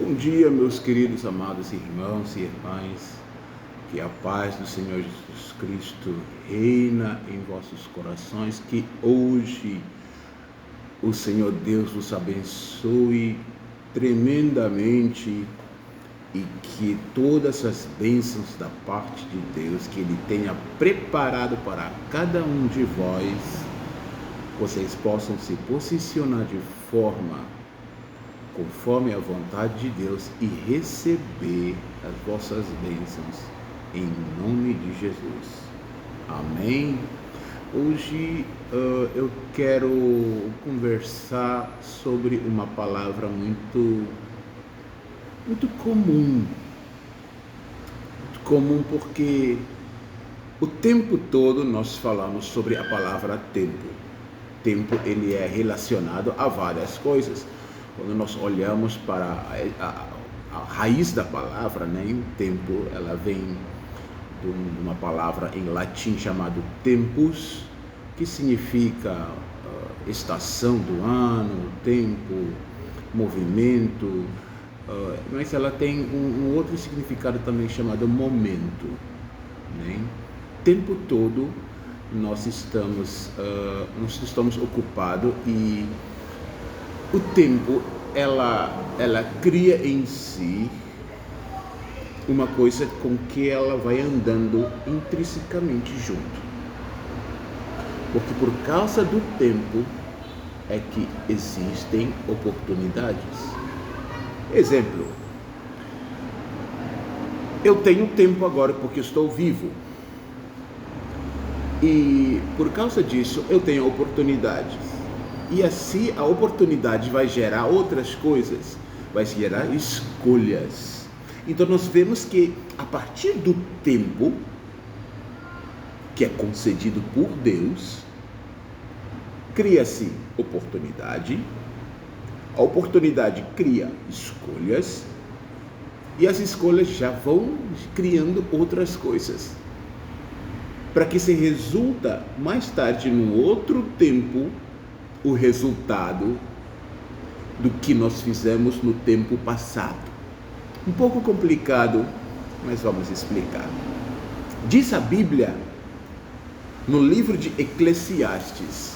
Bom dia, meus queridos amados irmãos e irmãs, que a paz do Senhor Jesus Cristo reina em vossos corações, que hoje o Senhor Deus vos abençoe tremendamente e que todas as bênçãos da parte de Deus que Ele tenha preparado para cada um de vós, vocês possam se posicionar de forma conforme a vontade de Deus e receber as vossas bênçãos em nome de Jesus. Amém? Hoje eu quero conversar sobre uma palavra muito comum. Muito comum porque o tempo todo nós falamos sobre a palavra tempo. Tempo ele é relacionado a várias coisas. Quando nós olhamos para a raiz da palavra, né, tempo, ela vem de uma palavra em latim chamada tempus, que significa estação do ano, tempo, movimento, mas ela tem um outro significado também chamado momento, né? Tempo todo nós estamos ocupados e o tempo, ela cria em si uma coisa com que ela vai andando intrinsecamente junto. Porque por causa do tempo é que existem oportunidades. Exemplo, eu tenho tempo agora porque estou vivo. E por causa disso eu tenho oportunidades. E assim a oportunidade vai gerar outras coisas, vai gerar escolhas. Então nós vemos que a partir do tempo que é concedido por Deus, cria-se oportunidade, a oportunidade cria escolhas e as escolhas já vão criando outras coisas, para que se resulta mais tarde, num outro tempo, o resultado do que nós fizemos no tempo passado. Um pouco complicado, mas vamos explicar. Diz a Bíblia, no livro de Eclesiastes,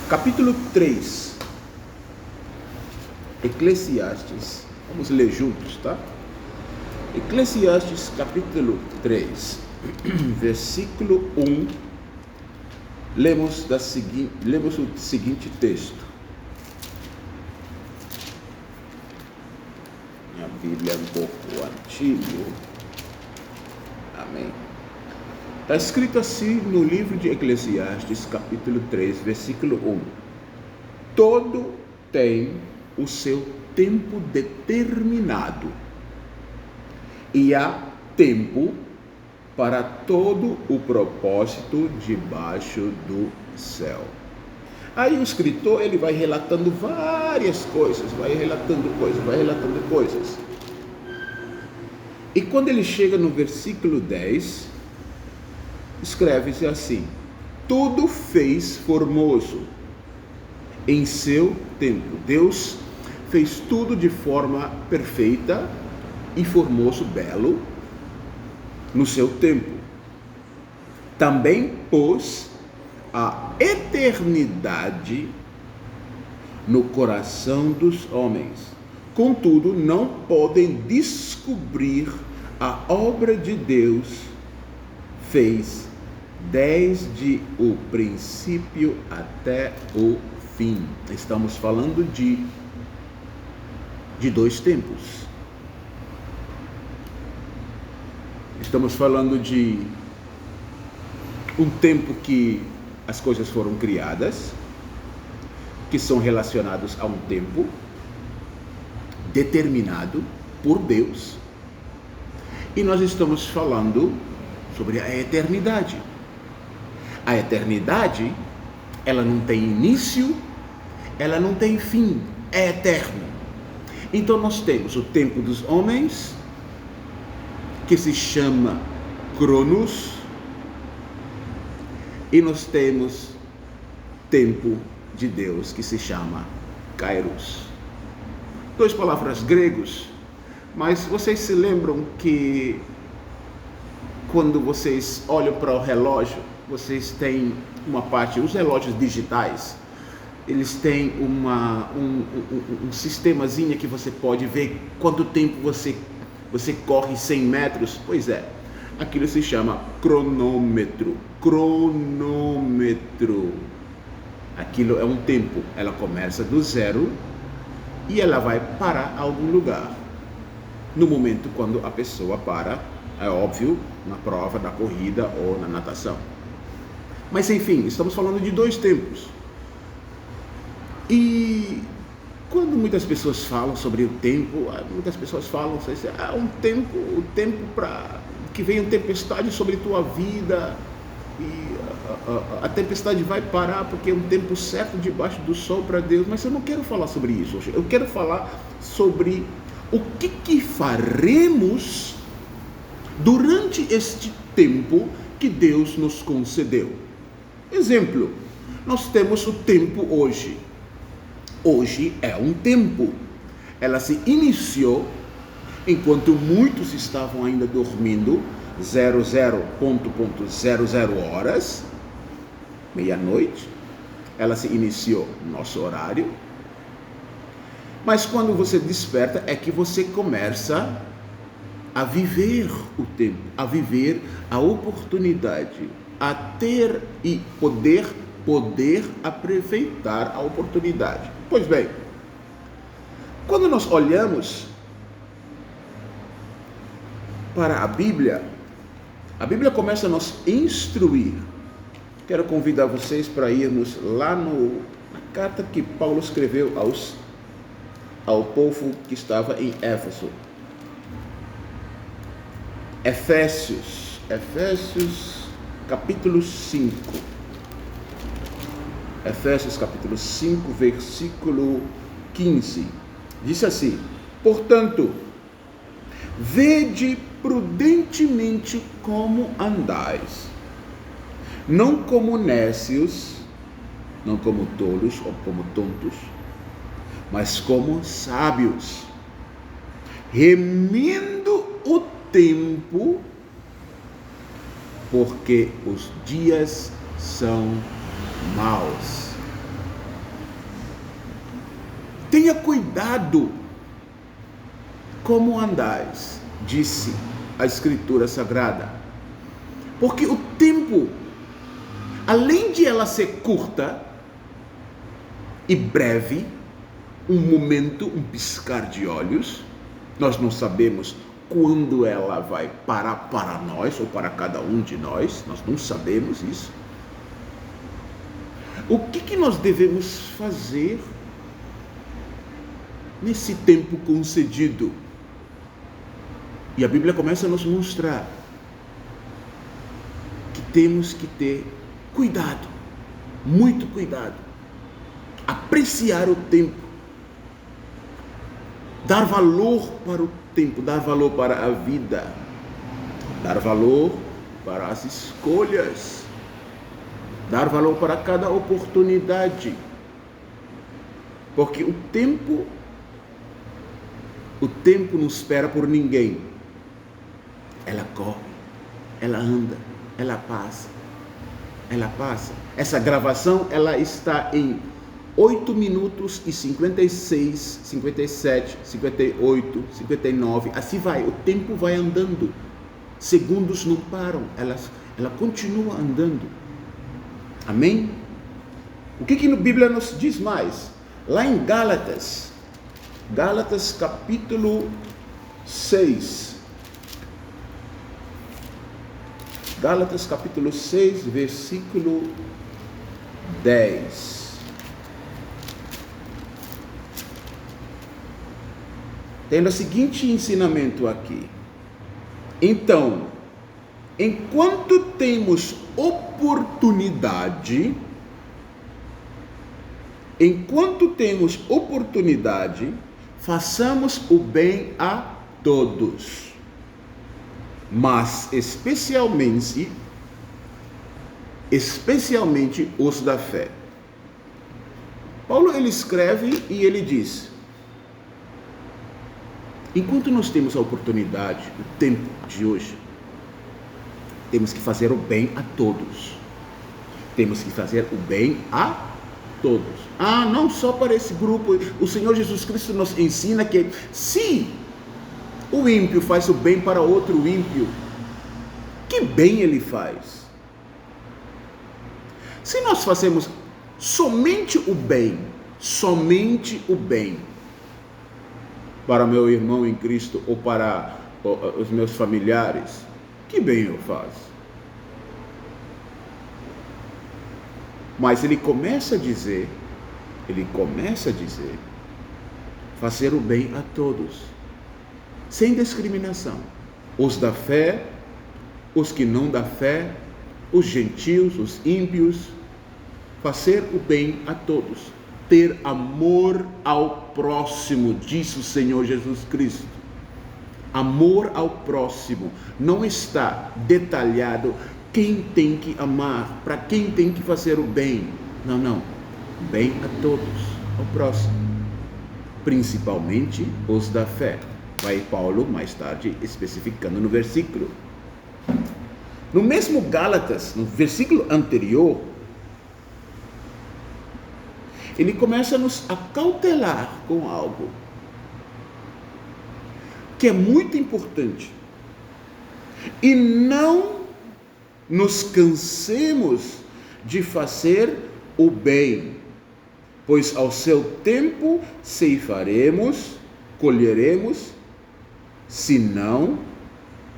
capítulo 3. Eclesiastes, vamos ler juntos, tá? Eclesiastes, capítulo 3, versículo 1. Lemos o seguinte texto. Minha Bíblia é um pouco antiga. Amém. Está escrito assim no livro de Eclesiastes, capítulo 3, versículo 1. Todo tem o seu tempo determinado, e há tempo para todo o propósito debaixo do céu. Aí o escritor ele vai relatando várias coisas, vai relatando coisas. E quando ele chega no versículo 10, escreve-se assim: tudo fez formoso em seu tempo. Deus fez tudo de forma perfeita e formoso, belo, no seu tempo. Também pôs a eternidade no coração dos homens. Contudo, não podem descobrir a obra de Deus fez desde o princípio até o fim. Estamos falando de dois tempos. Estamos falando de um tempo que as coisas foram criadas, que são relacionados a um tempo determinado por Deus. E nós estamos falando sobre a eternidade. A eternidade, ela não tem início, ela não tem fim, é eterno. Então nós temos o tempo dos homens, que se chama Cronos, e nós temos tempo de Deus que se chama Kairos. duas palavras gregos, mas vocês se lembram que quando vocês olham para o relógio, vocês têm uma parte, os relógios digitais, eles têm um sistemazinho que você pode ver quanto tempo você corre 100 metros. Pois é, aquilo se chama cronômetro. Aquilo é um tempo. Ela começa do zero e ela vai parar em algum lugar. No momento quando a pessoa para, é óbvio, na prova, na corrida ou na natação. Mas enfim, estamos falando de dois tempos. E quando muitas pessoas falam sobre o tempo, muitas pessoas falam assim, o tempo para que venha tempestade sobre tua vida, e a tempestade vai parar porque é um tempo certo debaixo do sol para Deus. Mas eu não quero falar sobre isso hoje. Eu quero falar sobre o que faremos durante este tempo que Deus nos concedeu. Exemplo, nós temos o tempo hoje. Hoje é um tempo. Ela se iniciou enquanto muitos estavam ainda dormindo, 00 horas, meia-noite. Ela se iniciou no nosso horário. Mas quando você desperta é que você começa a viver o tempo, a viver a oportunidade, a ter e poder aproveitar a oportunidade. Pois bem, quando nós olhamos para a Bíblia começa a nos instruir. Quero convidar vocês para irmos lá na carta que Paulo escreveu ao povo que estava em Éfeso. Efésios capítulo 5. Efésios capítulo 5, versículo 15. Diz assim: portanto, vede prudentemente como andais, não como nécios, não como tolos ou como tontos, mas como sábios, remendo o tempo, porque os dias são maus. Tenha cuidado como andais, disse a Escritura Sagrada, porque o tempo, além de ela ser curta e breve, um momento, um piscar de olhos, nós não sabemos quando ela vai parar para nós ou para cada um de nós não sabemos isso. O que nós devemos fazer nesse tempo concedido? E a Bíblia começa a nos mostrar que temos que ter cuidado, muito cuidado, apreciar o tempo, dar valor para o tempo, dar valor para a vida, dar valor para as escolhas, dar valor para cada oportunidade, porque o tempo não espera por ninguém. Ela corre, ela anda, ela passa. Essa gravação ela está em 8 minutos e 56, 57, 58, 59, assim vai, o tempo vai andando, segundos não param, ela continua andando. Amém? O que a Bíblia nos diz mais? Lá em Gálatas capítulo 6, Gálatas capítulo 6, versículo 10. Tem o seguinte ensinamento aqui: então, enquanto temos oportunidade, façamos o bem a todos, mas especialmente os da fé. Paulo ele escreve e ele diz: Enquanto nós temos a oportunidade, o tempo de hoje, temos que fazer o bem a todos. Temos que fazer o bem a todos. Não só para esse grupo. O Senhor Jesus Cristo nos ensina que se o ímpio faz o bem para outro ímpio, que bem ele faz? Se nós fazemos somente o bem para meu irmão em Cristo ou para os meus familiares, que bem eu faço? Mas ele começa a dizer, fazer o bem a todos, sem discriminação. Os da fé, os que não da fé, os gentios, os ímpios, fazer o bem a todos. Ter amor ao próximo, disse o Senhor Jesus Cristo. Amor ao próximo não está detalhado quem tem que amar, para quem tem que fazer o bem. Não. Bem a todos, ao próximo. Principalmente os da fé. Vai Paulo mais tarde especificando no versículo. No mesmo Gálatas, no versículo anterior, ele começa a nos acautelar com algo que é muito importante. E não nos cansemos de fazer o bem, pois ao seu tempo ceifaremos, colheremos, se não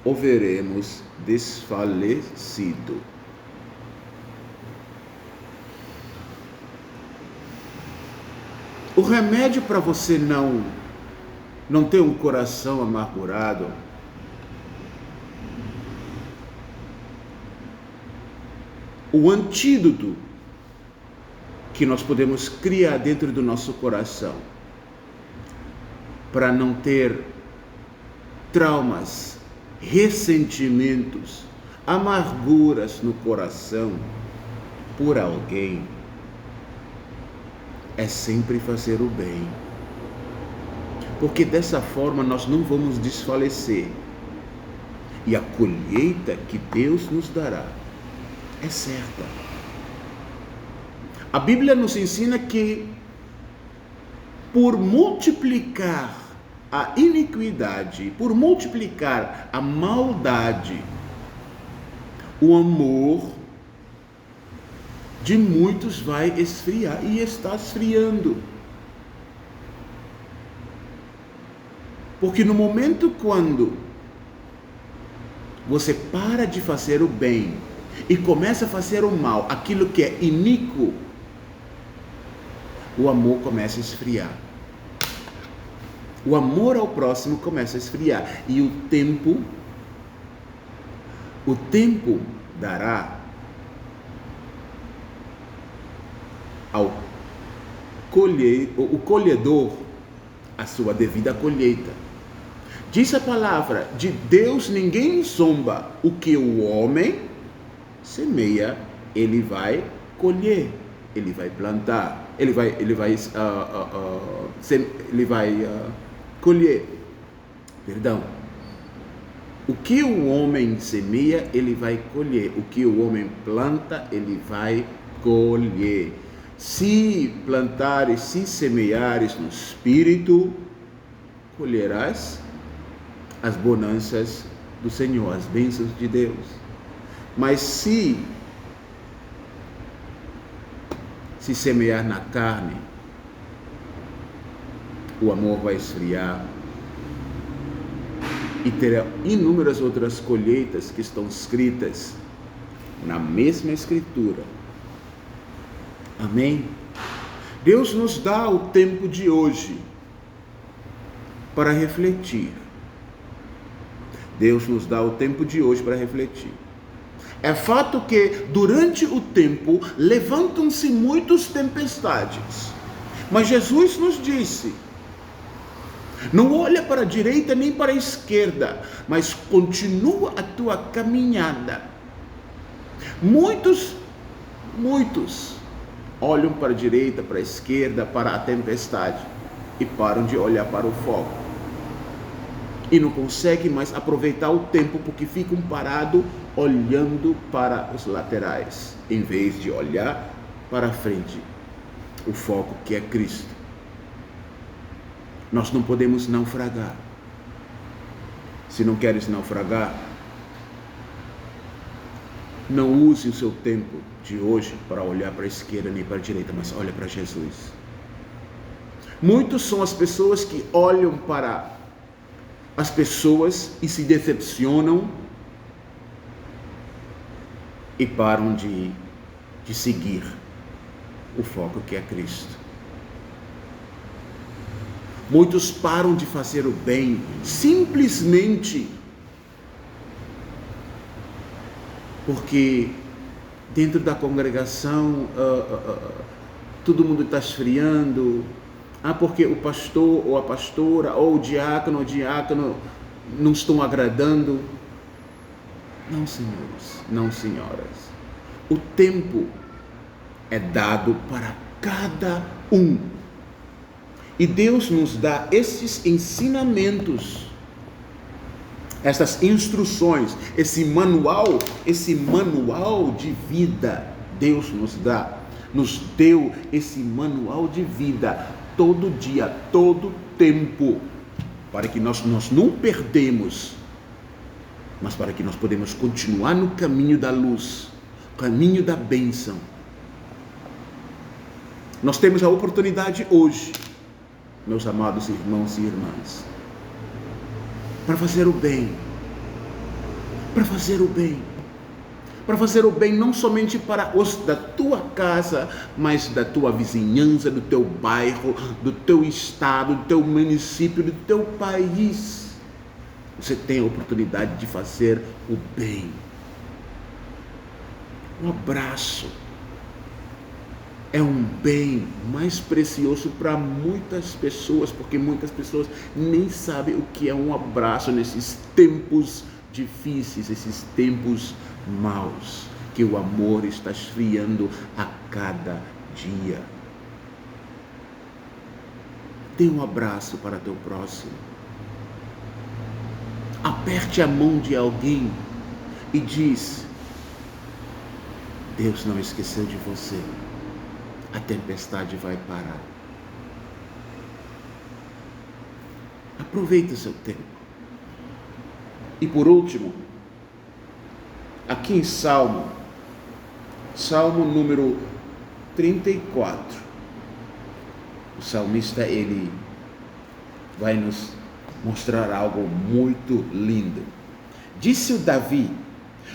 o veremos desfalecido. O remédio para você não ter um coração amargurado o antídoto que nós podemos criar dentro do nosso coração para não ter traumas, ressentimentos, amarguras no coração por alguém, é sempre fazer o bem. Porque dessa forma nós não vamos desfalecer. E a colheita que Deus nos dará é certa. A Bíblia nos ensina que por multiplicar a iniquidade, por multiplicar a maldade, o amor de muitos vai esfriar e está esfriando. Porque no momento quando você para de fazer o bem e começa a fazer o mal, aquilo que é iníquo, o amor começa a esfriar. O amor ao próximo começa a esfriar. E o tempo dará ao o colhedor a sua devida colheita. Diz a palavra, de Deus ninguém zomba. O que o homem semeia, ele vai colher, ele vai plantar, ele vai colher. Perdão. O que o homem semeia, ele vai colher. O que o homem planta, ele vai colher. Se plantares, se semeares no Espírito, colherás as bonanças do Senhor, as bênçãos de Deus. Mas se semear na carne, o amor vai esfriar e terá inúmeras outras colheitas que estão escritas na mesma Escritura. Amém? Deus nos dá o tempo de hoje para refletir. Deus nos dá o tempo de hoje para refletir. É fato que durante o tempo levantam-se muitas tempestades. Mas Jesus nos disse: não olha para a direita nem para a esquerda, mas continua a tua caminhada. Muitos olham para a direita, para a esquerda, para a tempestade e param de olhar para o foco. e não conseguem mais aproveitar o tempo porque ficam parados olhando para os laterais, em vez de olhar para a frente, o foco que é Cristo. Nós não podemos naufragar. Se não queres naufragar, não use o seu tempo de hoje para olhar para a esquerda nem para a direita, mas olha para Jesus. Muitos são as pessoas que olham para as pessoas e se decepcionam e param de seguir o foco que é Cristo. Muitos param de fazer o bem simplesmente porque dentro da congregação todo mundo está esfriando, porque o pastor ou a pastora ou o diácono não estão agradando. Não, senhores, não, senhoras. O tempo é dado para cada um. E Deus nos dá esses ensinamentos, essas instruções, esse manual de vida. Deus nos deu esse manual de vida todo dia, todo tempo, para que nós não perdemos, mas para que nós podemos continuar no caminho da luz, caminho da bênção. Nós temos a oportunidade hoje, meus amados irmãos e irmãs, para fazer o bem, para fazer o bem, para fazer o bem não somente para os da tua casa, mas da tua vizinhança, do teu bairro, do teu estado, do teu município, do teu país. Você tem a oportunidade de fazer o bem. Um abraço é um bem mais precioso para muitas pessoas, porque muitas pessoas nem sabem o que é um abraço nesses tempos difíceis, esses tempos maus, que o amor está esfriando a cada dia. Dê um abraço para teu próximo. Aperte a mão de alguém e diz: Deus não esqueceu de você. A tempestade vai parar. Aproveite o seu tempo. E por último, aqui em Salmo número 34, o salmista ele vai nos mostrar algo muito lindo. Disse o Davi: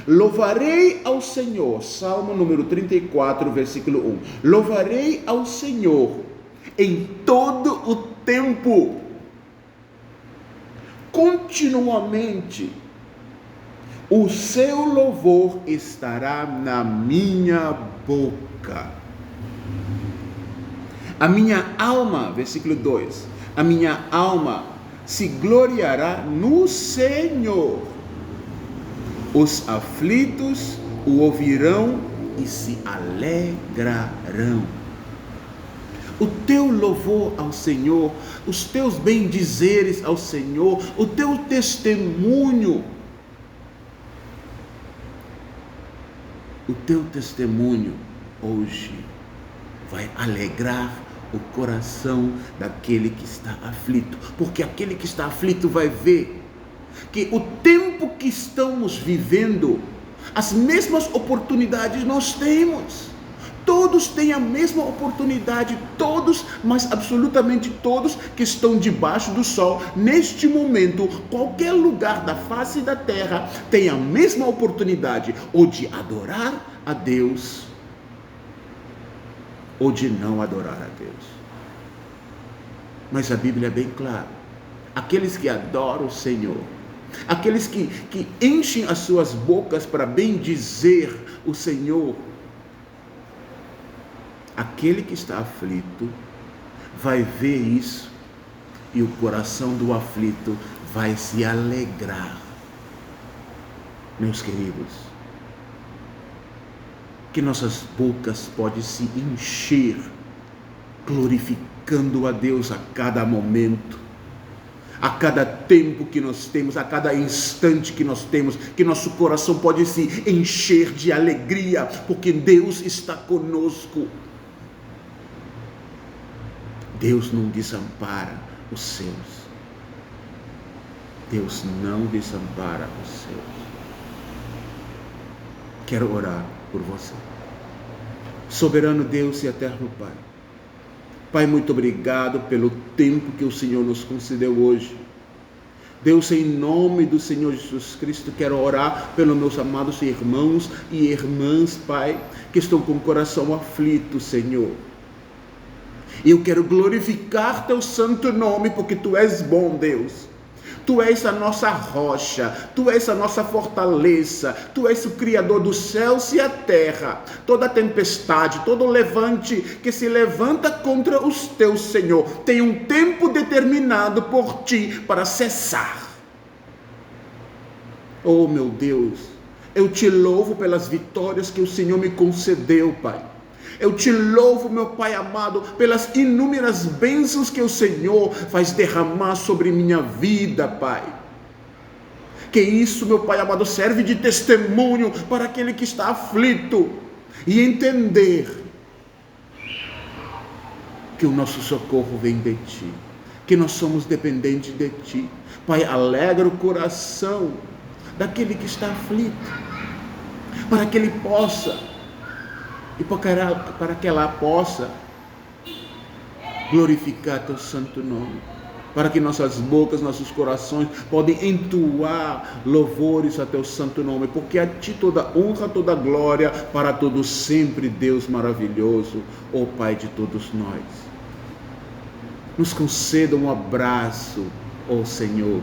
louvarei ao Senhor, Salmo número 34, versículo 1. Louvarei ao Senhor em todo o tempo, continuamente. O seu louvor estará na minha boca. A minha alma, versículo 2, a minha alma se gloriará no Senhor. Os aflitos o ouvirão e se alegrarão. O teu louvor ao Senhor, os teus bendizeres ao Senhor, o teu testemunho, hoje vai alegrar o coração daquele que está aflito, porque aquele que está aflito vai ver que o tempo que estamos vivendo, as mesmas oportunidades nós temos. Todos têm a mesma oportunidade, todos, mas absolutamente todos que estão debaixo do sol, neste momento, qualquer lugar da face da terra tem a mesma oportunidade, ou de adorar a Deus, ou de não adorar a Deus. Mas a Bíblia é bem clara: aqueles que adoram o Senhor, aqueles que enchem as suas bocas para bendizer o Senhor, aquele que está aflito vai ver isso e o coração do aflito vai se alegrar. Meus queridos, que nossas bocas podem se encher glorificando a Deus a cada momento, A cada tempo que nós temos, a cada instante que nós temos, que nosso coração pode se encher de alegria, porque Deus está conosco. Deus não desampara os seus. Deus não desampara os seus. Quero orar por você. Soberano Deus e eterno Pai. Pai, muito obrigado pelo tempo que o Senhor nos concedeu hoje. Deus, em nome do Senhor Jesus Cristo, quero orar pelos meus amados irmãos e irmãs, Pai, que estão com o coração aflito, Senhor. E eu quero glorificar teu santo nome, porque tu és bom, Deus. Tu és a nossa rocha, tu és a nossa fortaleza, tu és o Criador dos céus e a terra. Toda tempestade, todo levante que se levanta contra os teus, Senhor, tem um tempo determinado por ti para cessar. Oh, meu Deus, eu te louvo pelas vitórias que o Senhor me concedeu, Pai. Eu te louvo, meu Pai amado, pelas inúmeras bênçãos que o Senhor faz derramar sobre minha vida, Pai. Que isso, meu Pai amado, serve de testemunho para aquele que está aflito e entender que o nosso socorro vem de Ti, que nós somos dependentes de Ti. Pai, alegra o coração daquele que está aflito, para que ele possa e para que ela possa glorificar teu santo nome, para que nossas bocas, nossos corações podem entoar louvores a teu santo nome, porque a ti toda honra, toda glória, para todos sempre, Deus maravilhoso, ó Pai de todos nós. Nos conceda um abraço, ó Senhor.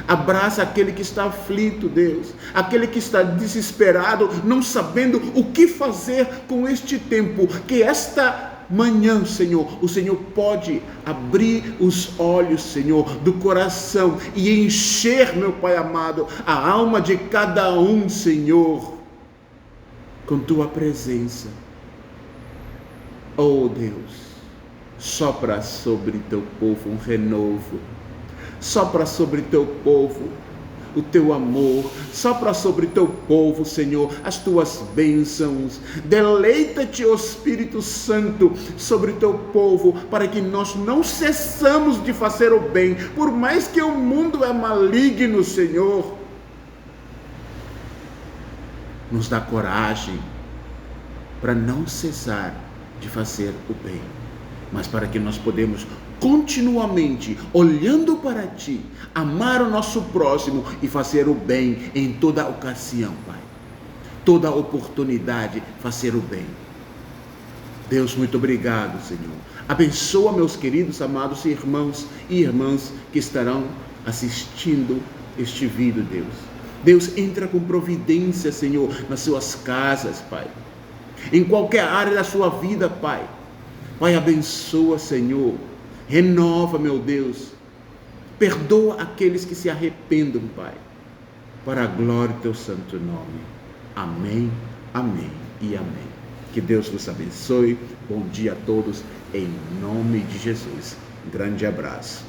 Abraça aquele que está aflito, Deus, aquele que está desesperado, não sabendo o que fazer com este tempo, que esta manhã, Senhor, o Senhor pode abrir os olhos, Senhor, do coração e encher, meu Pai amado, a alma de cada um, Senhor, com Tua presença. Oh Deus, sopra sobre Teu povo um renovo. Sopra sobre teu povo o teu amor, sopra sobre teu povo, Senhor, as tuas bênçãos. Deleita-te, ó Espírito Santo, sobre teu povo, para que nós não cessamos de fazer o bem, por mais que o mundo é maligno, Senhor. Nos dá coragem para não cessar de fazer o bem, mas para que nós podemos continuamente, olhando para Ti, amar o nosso próximo e fazer o bem em toda ocasião, Pai. Toda oportunidade, fazer o bem. Deus, muito obrigado, Senhor. Abençoa meus queridos, amados irmãos e irmãs que estarão assistindo este vídeo, Deus. Deus, entra com providência, Senhor, nas suas casas, Pai. Em qualquer área da sua vida, Pai. Pai, abençoa, Senhor. Renova, meu Deus. Perdoa aqueles que se arrependam, Pai. Para a glória do teu santo nome. Amém, amém e amém. Que Deus vos abençoe. Bom dia a todos. Em nome de Jesus. Um grande abraço.